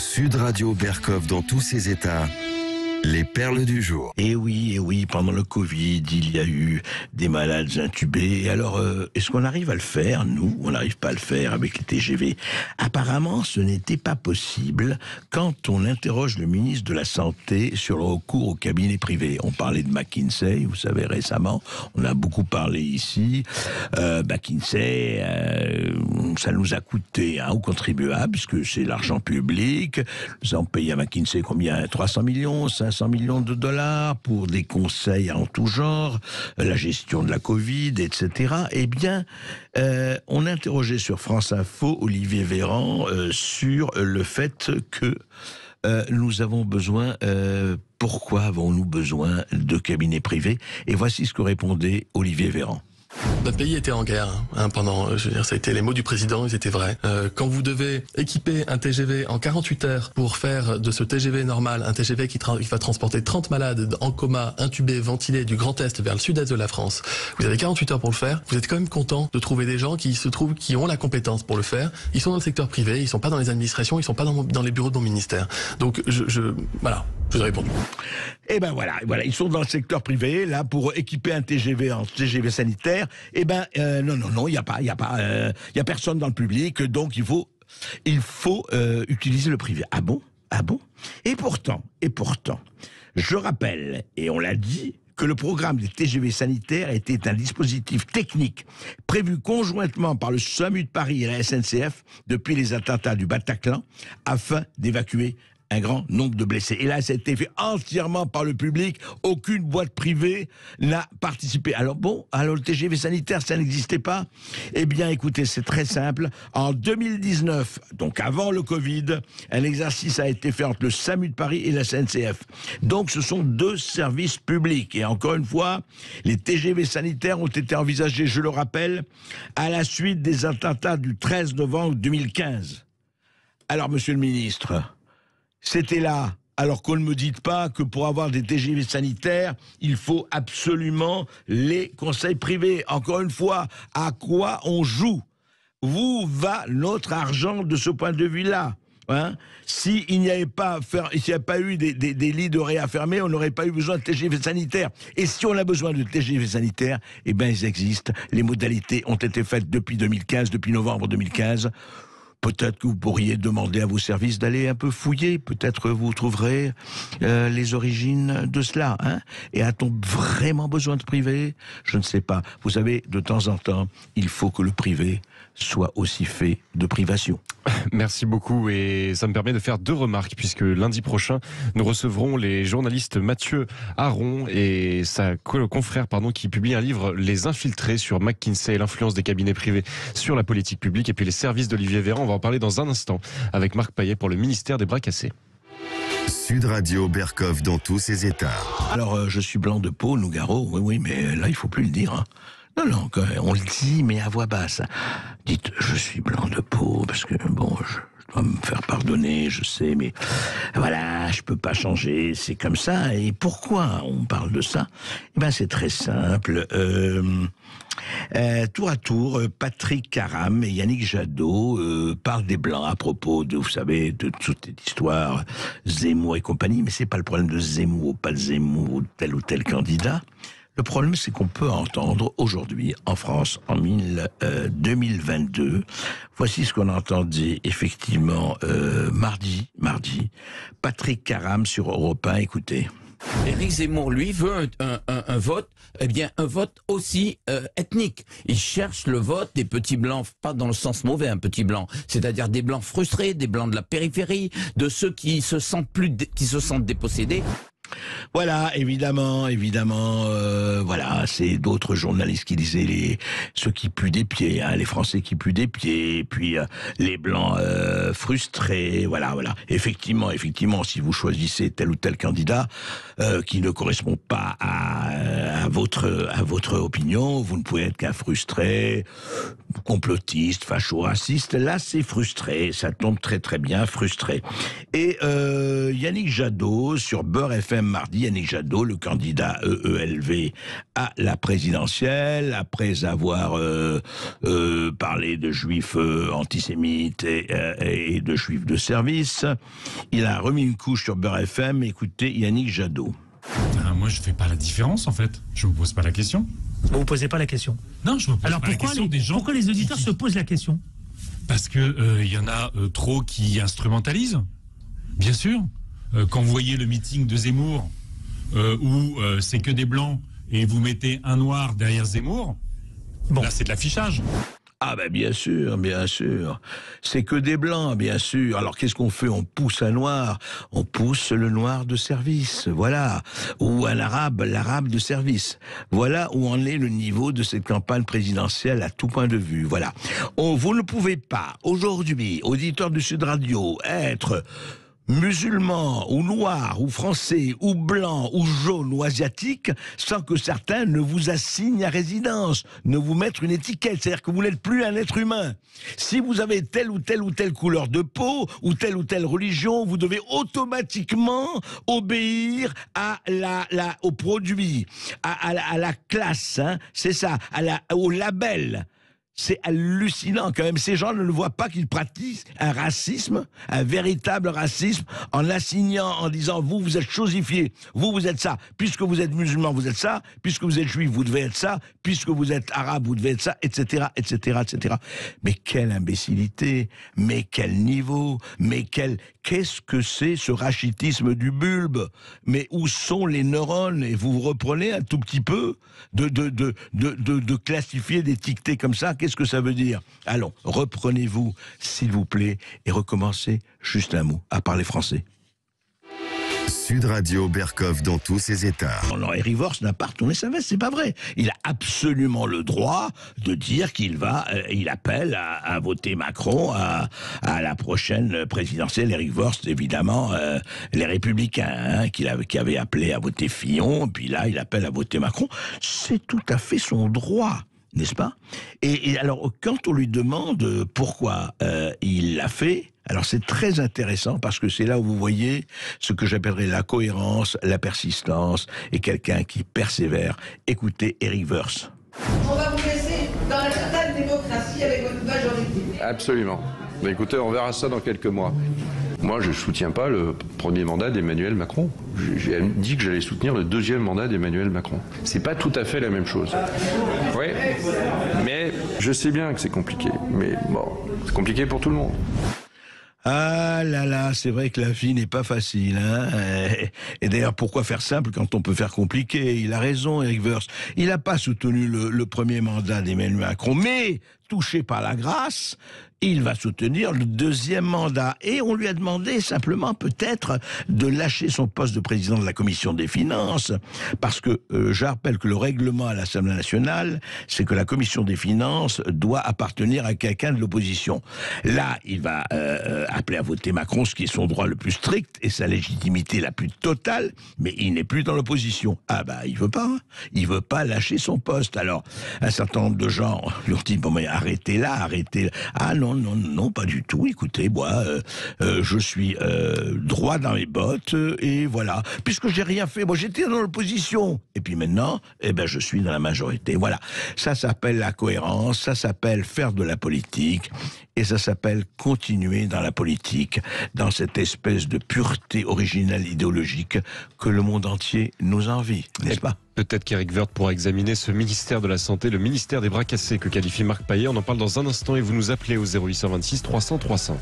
Sud Radio Berkov dans tous ses états. Les perles du jour. Et oui, pendant le Covid, il y a eu des malades intubés. Alors, est-ce qu'on arrive à le faire? Nous, on n'arrive pas à le faire avec les TGV. Apparemment, ce n'était pas possible quand on interroge le ministre de la Santé sur le recours au cabinet privé. On parlait de McKinsey, vous savez, récemment. On a beaucoup parlé ici. McKinsey, ça nous a coûté aux contribuables, puisque c'est l'argent public. Nous avons payé à McKinsey combien? 300 millions, 500 millions de dollars pour des conseils en tout genre, la gestion de la Covid, etc. Eh bien, on a interrogé sur France Info Olivier Véran sur le fait que nous avons besoin... pourquoi avons-nous besoin de cabinets privés? Et voici ce que répondait Olivier Véran. Notre pays était en guerre pendant, ça a été les mots du président, ils étaient vrais. Quand vous devez équiper un TGV en 48 heures pour faire de ce TGV normal un TGV qui va transporter 30 malades en coma, intubés, ventilés du Grand Est vers le sud-est de la France, vous avez 48 heures pour le faire, vous êtes quand même content de trouver des gens qui ont la compétence pour le faire. Ils sont dans le secteur privé, ils sont pas dans les administrations, ils sont pas dans les bureaux de mon ministère. Donc voilà, je vous ai répondu. Eh ben voilà, ils sont dans le secteur privé, là, pour équiper un TGV en TGV sanitaire. Eh ben, non, il y a personne dans le public, donc il faut utiliser le privé. Ah bon? Et pourtant, je rappelle, et on l'a dit, que le programme des TGV sanitaires était un dispositif technique prévu conjointement par le SAMU de Paris et la SNCF depuis les attentats du Bataclan afin d'évacuer un grand nombre de blessés. Et là, ça a été fait entièrement par le public. Aucune boîte privée n'a participé. Alors le TGV sanitaire, ça n'existait pas? Eh bien, écoutez, c'est très simple. En 2019, donc avant le Covid, un exercice a été fait entre le SAMU de Paris et la SNCF. Donc, ce sont deux services publics. Et encore une fois, les TGV sanitaires ont été envisagés, je le rappelle, à la suite des attentats du 13 novembre 2015. Alors, monsieur le ministre... C'était là, alors qu'on ne me dite pas que pour avoir des TGV sanitaires, il faut absolument les conseils privés. Encore une fois, à quoi on joue? Où va notre argent de ce point de vue-là? S'il n'y avait pas eu des lits de réa fermés, on n'aurait pas eu besoin de TGV sanitaires. Et si on a besoin de TGV sanitaires, eh bien ils existent. Les modalités ont été faites depuis novembre 2015. Peut-être que vous pourriez demander à vos services d'aller un peu fouiller. Peut-être vous trouverez les origines de cela. Et a-t-on vraiment besoin de privé? Je ne sais pas. Vous savez, de temps en temps, il faut que le privé soit aussi fait de privation. Merci beaucoup, et ça me permet de faire deux remarques, puisque lundi prochain, nous recevrons les journalistes Mathieu Aron et sa confrère qui publie un livre, Les Infiltrés, sur McKinsey et l'influence des cabinets privés sur la politique publique, et puis les services d'Olivier Véran. On va en parler dans un instant avec Marc Payet pour le ministère des Bras Cassés. Sud Radio Berkov dans tous ses états. Alors, je suis blanc de peau, Nougaro, oui, mais là, il faut plus le dire. Non, on le dit, mais à voix basse. Dites, je suis blanc de peau, parce que, je dois me faire pardonner, je sais, mais voilà, je peux pas changer, c'est comme ça. Et pourquoi on parle de ça? Eh ben, c'est très simple. Tour à tour, Patrick Caram et Yannick Jadot parlent des Blancs à propos de, vous savez, de toute cette histoire Zemmour et compagnie, mais c'est pas le problème de Zemmour ou pas de Zemmour ou tel candidat. Le problème, c'est qu'on peut entendre aujourd'hui, en France, en 2022, voici ce qu'on entendait effectivement mardi, Patrick Caram sur Europe 1, écoutez. Éric Zemmour, lui, veut un vote, un vote aussi ethnique. Il cherche le vote des petits blancs, pas dans le sens mauvais, un petit blanc, c'est-à-dire des blancs frustrés, des blancs de la périphérie, de ceux qui se sentent dépossédés. Voilà, évidemment, voilà, c'est d'autres journalistes qui disaient ceux qui puent des pieds, les Français qui puent des pieds, et puis les Blancs frustrés, voilà. Effectivement, si vous choisissez tel ou tel candidat qui ne correspond pas à votre opinion, vous ne pouvez être qu'un frustré. complotiste, facho-raciste. Là, c'est frustré. Ça tombe très très bien, frustré. Et Yannick Jadot, sur Beurre FM mardi, Yannick Jadot, le candidat EELV à la présidentielle, après avoir parlé de juifs antisémites et de juifs de service, il a remis une couche sur Beurre FM. Écoutez Yannick Jadot. Moi, je fais pas la différence, en fait. Je me pose pas la question. Vous ne posez pas la question. Non, je me pose Alors pas la question des gens. Pourquoi les auditeurs se posent la question? Parce que y en a trop qui instrumentalisent. Bien sûr. Quand vous voyez le meeting de Zemmour, où c'est que des blancs, et vous mettez un noir derrière Zemmour, là, c'est de l'affichage. Ah ben bien sûr, bien sûr. C'est que des blancs, bien sûr. Alors qu'est-ce qu'on fait? On pousse un noir. On pousse le noir de service, voilà. Ou un arabe, l'arabe de service. Voilà où en est le niveau de cette campagne présidentielle à tout point de vue, voilà. Vous ne pouvez pas, aujourd'hui, auditeurs du Sud Radio, être musulman ou noir ou français ou blanc ou jaune ou asiatique sans que certains ne vous assignent à résidence, ne vous mettent une étiquette, c'est-à-dire que vous n'êtes plus un être humain. Si vous avez telle ou telle couleur de peau ou telle religion, vous devez automatiquement obéir au produit, à la classe, hein, c'est ça, au label. C'est hallucinant quand même. Ces gens ne le voient pas qu'ils pratiquent un racisme, un véritable racisme, en assignant, en disant vous êtes chosifié, vous êtes ça. Puisque vous êtes musulman, vous êtes ça. Puisque vous êtes juif, vous devez être ça. Puisque vous êtes arabe, vous devez être ça, etc., etc., etc. Mais quelle imbécilité, mais quel niveau, mais qu'est-ce que c'est ce rachitisme du bulbe? Mais où sont les neurones? Et vous reprenez un tout petit peu de classifier, d'étiqueter comme ça. Qu'est-ce que ça veut dire? Allons, reprenez-vous, s'il vous plaît, et recommencez juste un mot, à parler français. Sud Radio Berkoff dans tous ses états. Non, Eric Vorst n'a pas retourné sa veste, c'est pas vrai. Il a absolument le droit de dire qu'il il appelle à voter Macron à la prochaine présidentielle. Eric Vorst, évidemment, les Républicains, hein, qui avaient appelé à voter Fillon, puis là, il appelle à voter Macron. C'est tout à fait son droit. N'est-ce pas? Et alors, quand on lui demande pourquoi il l'a fait, alors c'est très intéressant parce que c'est là où vous voyez ce que j'appellerais la cohérence, la persistance et quelqu'un qui persévère. Écoutez Eric Vorst. On va vous laisser dans la totale démocratie avec votre majorité. Absolument. Mais écoutez, on verra ça dans quelques mois. Moi, je ne soutiens pas le premier mandat d'Emmanuel Macron. J'ai dit que j'allais soutenir le deuxième mandat d'Emmanuel Macron. C'est pas tout à fait la même chose. Oui, mais je sais bien que c'est compliqué. Mais bon, c'est compliqué pour tout le monde. Ah là là, c'est vrai que la vie n'est pas facile, hein. Et d'ailleurs, pourquoi faire simple quand on peut faire compliqué? Il a raison, Eric Vorst. Il n'a pas soutenu le premier mandat d'Emmanuel Macron, mais touché par la grâce, il va soutenir le deuxième mandat. Et on lui a demandé simplement peut-être de lâcher son poste de président de la Commission des Finances, parce que je rappelle que le règlement à l'Assemblée nationale, c'est que la Commission des Finances doit appartenir à quelqu'un de l'opposition. Là, il va appeler à voter Macron, ce qui est son droit le plus strict et sa légitimité la plus totale, mais il n'est plus dans l'opposition. Ah bah, il veut pas, hein. Il veut pas lâcher son poste. Alors, un certain nombre de gens lui ont dit, bon mais arrêtez là, arrêtez là. Ah non, pas du tout. Écoutez, moi, je suis droit dans mes bottes et voilà. Puisque j'ai rien fait, moi j'étais dans l'opposition. Et puis maintenant, je suis dans la majorité. Voilà. Ça s'appelle la cohérence, ça s'appelle faire de la politique et ça s'appelle continuer dans la politique, dans cette espèce de pureté originale idéologique que le monde entier nous envie, n'est-ce pas? Peut-être qu'Éric Woerth pourra examiner ce ministère de la Santé, le ministère des bras cassés que qualifie Marc Payet. On en parle dans un instant et vous nous appelez au 0826 300 300.